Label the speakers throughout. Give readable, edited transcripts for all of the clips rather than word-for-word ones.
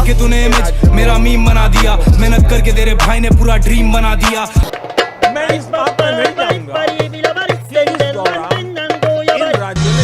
Speaker 1: के तूने इमेज मेरा मीम बना दिया, मेहनत करके तेरे भाई ने पूरा ड्रीम बना दिदिया।
Speaker 2: मैं इस बात में नहीं जाऊंगा कि इस दौरान इन राज्यों में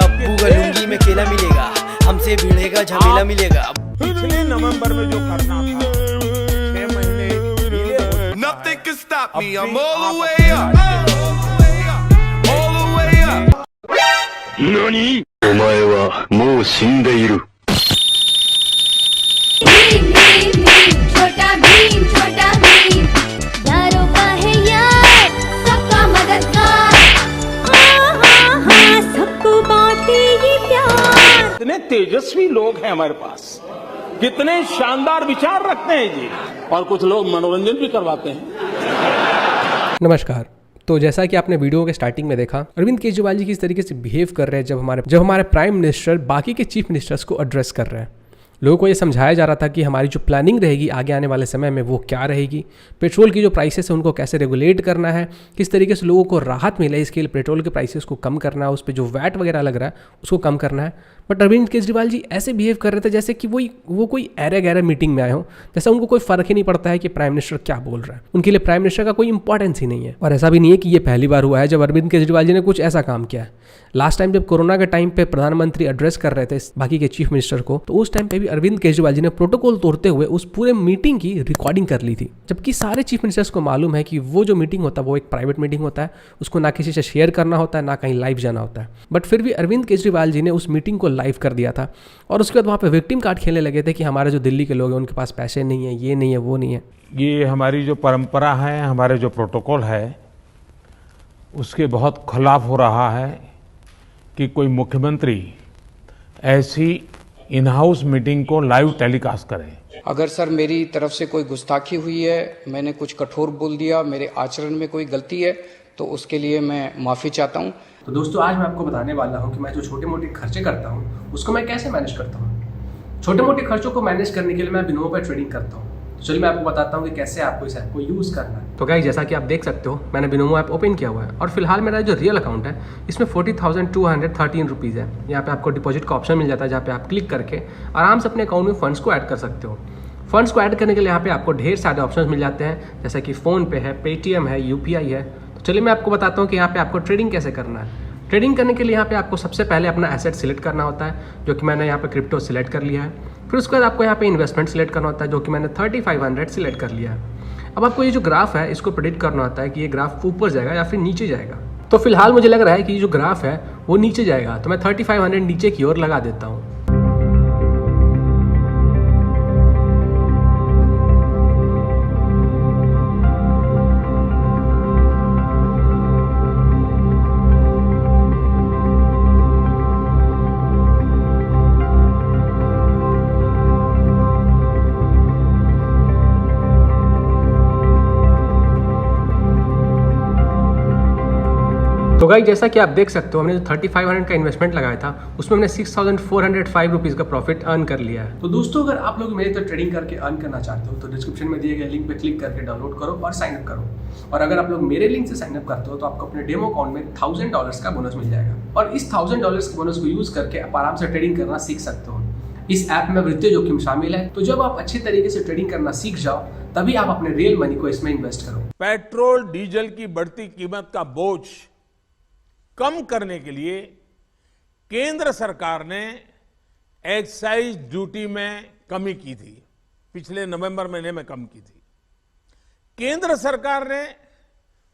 Speaker 3: अब्बू का लुंगी में केला मिलेगा, हमसे भिड़ेगा झमेला मिलेगा।
Speaker 2: पिछले नवंबर में जो करना था 6 महीने डिले हो
Speaker 1: Nothing can stop me, I'm all the way up, all the way up.
Speaker 4: 何？お前はもう死んでいる。
Speaker 5: Bhim Bhim Bhim छोटा भीम यारों का है यार सबका मददगार, सबको बांटे ये प्यार।
Speaker 2: कितने तेजस्वी लोग हैं हमारे पास, कितने शानदार विचार रखते हैं जी, और कुछ लोग मनोरंजन भी करवाते हैं।
Speaker 6: नमस्कार। तो जैसा कि आपने वीडियो के स्टार्टिंग में देखा, अरविंद केजरीवाल जी किस तरीके से बिहेव कर रहे हैं जब हमारे प्राइम मिनिस्टर बाकी के चीफ मिनिस्टर्स को एड्रेस कर रहे हैं। लोगों को ये समझाया जा रहा था कि हमारी जो प्लानिंग रहेगी आगे आने वाले समय में वो क्या रहेगी, पेट्रोल की जो प्राइसेस है उनको कैसे रेगुलेट करना है, किस तरीके से लोगों को राहत मिले, इसके लिए पेट्रोल के प्राइसेस को कम करना है, उस पर जो वैट वगैरह लग रहा है उसको कम करना है। बट अरविंद केजरीवाल जी ऐसे बिहेव कर रहे थे जैसे कि वो कोई एरे गहरे मीटिंग में आए हो, जैसा उनको कोई फर्क ही नहीं पड़ता है कि प्राइम मिनिस्टर क्या बोल रहा है। उनके लिए प्राइम मिनिस्टर का कोई इंपॉर्टेंस ही नहीं है। और ऐसा भी नहीं है कि ये पहली बार हुआ है जब अरविंद केजरीवाल जी ने कुछ ऐसा काम किया है। लास्ट टाइम जब कोरोना के टाइम पे प्रधानमंत्री एड्रेस कर रहे थे बाकी के चीफ मिनिस्टर को, तो उस टाइम पे भी अरविंद केजरीवाल जी ने प्रोटोकॉल तोड़ते हुए उस पूरे मीटिंग की रिकॉर्डिंग कर ली थी। जबकि सारे चीफ मिनिस्टर्स को मालूम है कि वो जो मीटिंग होता है वो एक प्राइवेट मीटिंग होता है, उसको ना किसी से शेयर करना होता है, ना कहीं लाइव जाना होता है। बट फिर भी अरविंद केजरीवाल जी ने उस मीटिंग को लाइव कर दिया था और उसके बाद वहाँ पे विक्टिम कार्ड खेलने लगे थे कि हमारे जो दिल्ली के लोग हैं उनके पास पैसे नहीं है, ये नहीं है, वो नहीं है।
Speaker 2: ये हमारी जो परंपरा है, हमारे जो प्रोटोकॉल है, उसके बहुत खिलाफ हो रहा है कि कोई मुख्यमंत्री ऐसी इन हाउस मीटिंग को लाइव टेलीकास्ट करे।
Speaker 7: अगर सर मेरी तरफ से कोई गुस्ताखी हुई है, मैंने कुछ कठोर बोल दिया, मेरे आचरण में कोई गलती है, तो उसके लिए मैं माफ़ी चाहता हूँ।
Speaker 6: तो दोस्तों आज मैं आपको बताने वाला हूँ कि मैं जो छोटे मोटे खर्चे करता हूँ उसको मैं कैसे मैनेज करता हूँ। छोटे मोटे खर्चों को मैनेज करने के लिए मैं बिनोमो पर ट्रेडिंग करता हूँ। तो चलिए मैं आपको बताता हूँ कि कैसे आपको इस ऐप को यूज़ करना है। तो गाइस जैसा कि आप देख सकते हो मैंने बिनोमो ऐप ओपन किया हुआ है और फिलहाल मेरा जो रियल अकाउंट है इसमें 40,213 रुपीज़ है। यहाँ पे आपको डिपॉजिट का ऑप्शन मिल जाता है जहाँ पे आप क्लिक करके आराम से अपने अकाउंट में फंड्स को ऐड कर सकते हो। फंड्स को ऐड करने के लिए यहाँ पे आपको ढेर सारे ऑप्शंस मिल जाते हैं, जैसे कि फ़ोन पे है, पेटीएम है, यूपीआई है। तो चलिए मैं आपको बताता हूँ कि यहाँ पे आपको ट्रेडिंग कैसे करना है। ट्रेडिंग करने के लिए यहाँ पे आपको सबसे पहले अपना एसेट सिलेक्ट करना होता है, जो कि मैंने यहाँ पे क्रिप्टो सिलेक्ट कर लिया है। फिर उसके बाद आपको यहाँ पे इन्वेस्टमेंट सिलेक्ट करना होता है, जो कि मैंने 3500 सिलेक्ट कर लिया है। अब आपको ये जो ग्राफ है इसको प्रेडिक्ट करना होता है कि ये ग्राफ ऊपर जाएगा या फिर नीचे जाएगा। तो फिलहाल मुझे लग रहा है कि ये जो ग्राफ है वो नीचे जाएगा, तो मैं 3500 नीचे की ओर लगा देता हूँ। तो गाइस जैसा कि आप देख सकते हो हमने जो 3500 का इन्वेस्टमेंट लगाया था उसमें हमने 6,405 रुपीज़ का प्रॉफिट अर्न कर लिया है। तो दोस्तों अगर आप लोग मेरे तरह ट्रेडिंग करके अर्न करना चाहते हो तो डिस्क्रिप्शन में दिए गए लिंक पे क्लिक करके डाउनलोड करो और साइन अप करो। और अगर आप लोग मेरे लिंक से साइन अप करते हो तो आपको अपने डेमो अकाउंट में $1000 का बोनस मिल जाएगा और इस $1000 के बोनस को यूज करके आप आराम से ट्रेडिंग करना सीख सकते हो। इस ऐप में वित्तीय जोखिम शामिल है, तो जब आप अच्छे तरीके से ट्रेडिंग करना सीख जाओ तभी आप अपने रियल मनी को इसमें इन्वेस्ट करो।
Speaker 2: पेट्रोल डीजल की बढ़ती कीमत का बोझ कम करने के लिए केंद्र सरकार ने एक्साइज ड्यूटी में कमी की थी, पिछले नवंबर महीने में कम की थी। केंद्र सरकार ने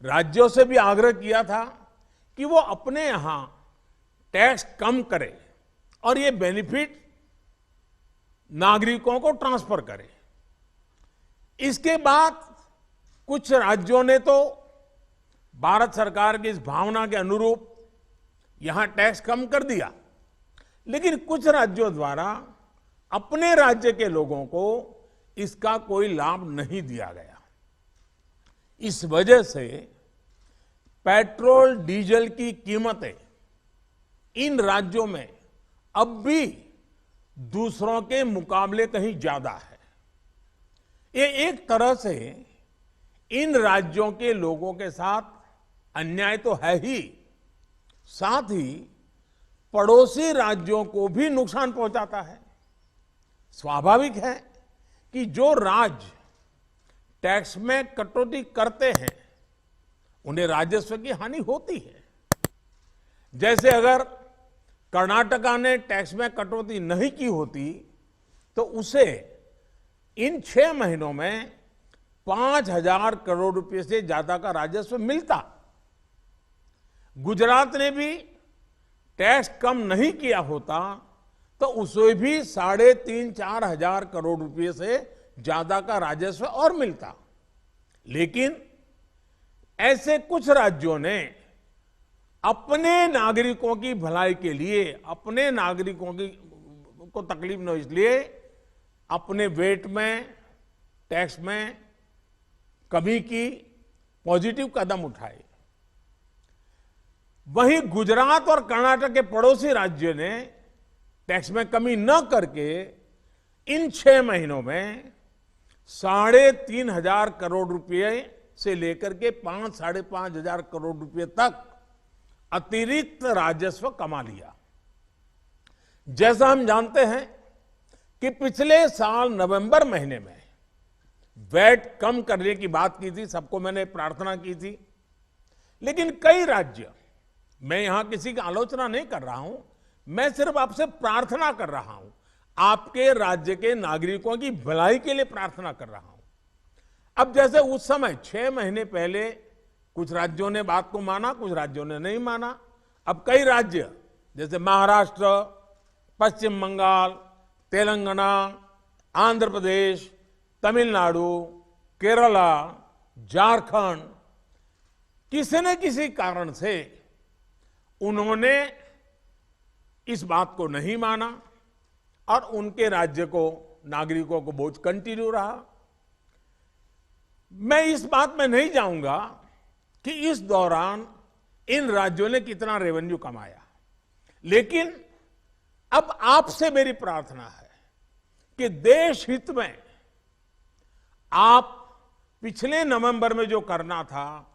Speaker 2: राज्यों से भी आग्रह किया था कि वो अपने यहां टैक्स कम करे और ये बेनिफिट नागरिकों को ट्रांसफर करे। इसके बाद कुछ राज्यों ने तो भारत सरकार की इस भावना के अनुरूप यहां टैक्स कम कर दिया, लेकिन कुछ राज्यों द्वारा अपने राज्य के लोगों को इसका कोई लाभ नहीं दिया गया। इस वजह से पेट्रोल डीजल की कीमतें इन राज्यों में अब भी दूसरों के मुकाबले कहीं ज्यादा है। ये एक तरह से इन राज्यों के लोगों के साथ अन्याय तो है ही, साथ ही पड़ोसी राज्यों को भी नुकसान पहुंचाता है। स्वाभाविक है कि जो राज्य टैक्स में कटौती करते हैं उन्हें राजस्व की हानि होती है। जैसे अगर कर्नाटका ने टैक्स में कटौती नहीं की होती तो उसे इन 6 महीनों में 5,000 करोड़ रुपए से ज्यादा का राजस्व मिलता। गुजरात ने भी टैक्स कम नहीं किया होता तो उसे भी 3,500-4 हजार करोड़ रुपए से ज्यादा का राजस्व और मिलता। लेकिन ऐसे कुछ राज्यों ने अपने नागरिकों की भलाई के लिए, अपने नागरिकों को तकलीफ न हो इसलिए अपने वेट में, टैक्स में कमी की पॉजिटिव कदम उठाए। वहीं गुजरात और कर्नाटक के पड़ोसी राज्यों ने टैक्स में कमी न करके इन 6 महीनों में 3,500 करोड़ रुपए से लेकर के 5-5.5 हजार करोड़ रुपए तक अतिरिक्त राजस्व कमा लिया। जैसा हम जानते हैं कि पिछले साल नवंबर महीने में वैट कम करने की बात की थी, सबको मैंने प्रार्थना की थी, लेकिन कई राज्य, मैं यहां किसी की आलोचना नहीं कर रहा हूं, मैं सिर्फ आपसे प्रार्थना कर रहा हूं, आपके राज्य के नागरिकों की भलाई के लिए प्रार्थना कर रहा हूं। अब जैसे उस समय 6 महीने पहले कुछ राज्यों ने बात को माना, कुछ राज्यों ने नहीं माना। अब कई राज्य जैसे महाराष्ट्र, पश्चिम बंगाल, तेलंगाना, आंध्र प्रदेश, तमिलनाडु, केरला, झारखंड, किसी न किसी कारण से उन्होंने इस बात को नहीं माना और उनके राज्य को, नागरिकों को बोझ कंटिन्यू रहा। मैं इस बात में नहीं जाऊंगा कि इस दौरान इन राज्यों ने कितना रेवेन्यू कमाया, लेकिन अब आपसे मेरी प्रार्थना है कि देश हित में आप पिछले नवंबर में जो करना था,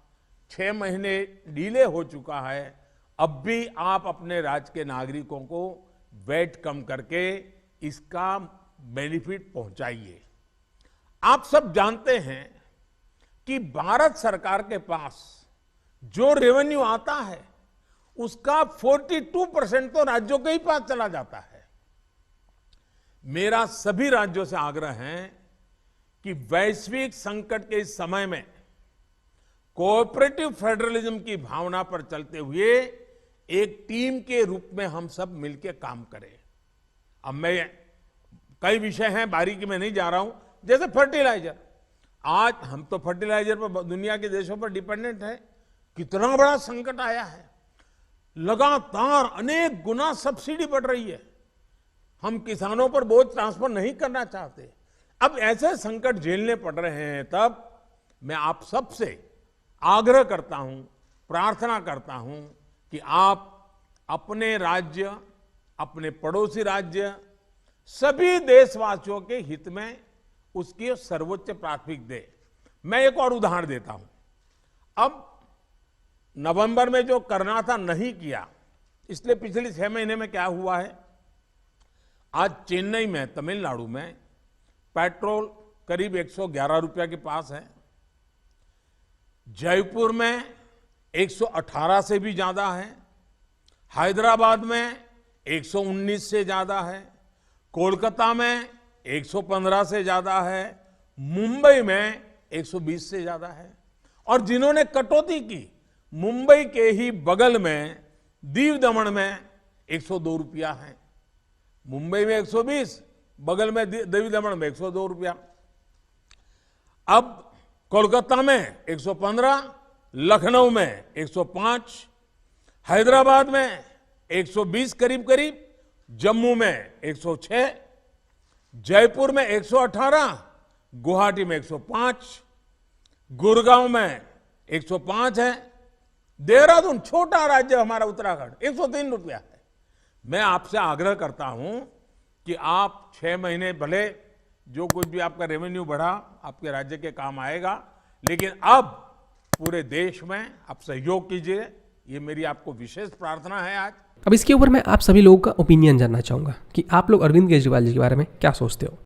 Speaker 2: 6 महीने डिले हो चुका है, अब भी आप अपने राज्य के नागरिकों को वैट कम करके इसका बेनिफिट पहुंचाइए। आप सब जानते हैं कि भारत सरकार के पास जो रेवेन्यू आता है उसका 42% तो राज्यों के ही पास चला जाता है। मेरा सभी राज्यों से आग्रह है कि वैश्विक संकट के इस समय में कोऑपरेटिव फेडरलिज्म की भावना पर चलते हुए एक टीम के रूप में हम सब मिलकर काम करें। अब मैं कई विषय हैं, बारीकी में नहीं जा रहा हूं, जैसे फर्टिलाइजर। आज हम तो फर्टिलाइजर पर दुनिया के देशों पर डिपेंडेंट है। कितना बड़ा संकट आया है, लगातार अनेक गुना सब्सिडी बढ़ रही है। हम किसानों पर बोझ ट्रांसफर नहीं करना चाहते। अब ऐसे संकट झेलने पड़ रहे हैं, तब मैं आप सबसे आग्रह करता हूं, प्रार्थना करता हूं कि आप अपने राज्य, अपने पड़ोसी राज्य, सभी देशवासियों के हित में उसकी सर्वोच्च प्राथमिकता दे। मैं एक और उदाहरण देता हूं। अब नवंबर में जो करना था नहीं किया, इसलिए पिछले 6 महीने में क्या हुआ है, आज चेन्नई में, तमिलनाडु में पेट्रोल करीब 111 रुपया के पास है। जयपुर में 118 से भी ज्यादा है। हैदराबाद में 119 से ज्यादा है। कोलकाता में 115 से ज्यादा है। मुंबई में 120 से ज्यादा है। और जिन्होंने कटौती की, मुंबई के ही बगल में दीव दमन में 102 रुपया है। मुंबई में 120, बगल में दीव दमन में 102 रुपया। अब कोलकाता में 115, लखनऊ में 105, हैदराबाद में 120 करीब करीब, जम्मू में 106, जयपुर में 118, गुवाहाटी में 105, गुड़गांव में 105 है। देहरादून, छोटा राज्य हमारा उत्तराखंड, 103 रुपया है। मैं आपसे आग्रह करता हूं कि आप 6 महीने भले जो कुछ भी आपका रेवेन्यू बढ़ा आपके राज्य के काम आएगा, लेकिन अब पूरे देश में आप सहयोग कीजिए। ये मेरी आपको विशेष प्रार्थना है आज।
Speaker 6: अब इसके ऊपर मैं आप सभी लोगों का ओपिनियन जानना चाहूँगा कि आप लोग अरविंद केजरीवाल जी के बारे में क्या सोचते हो।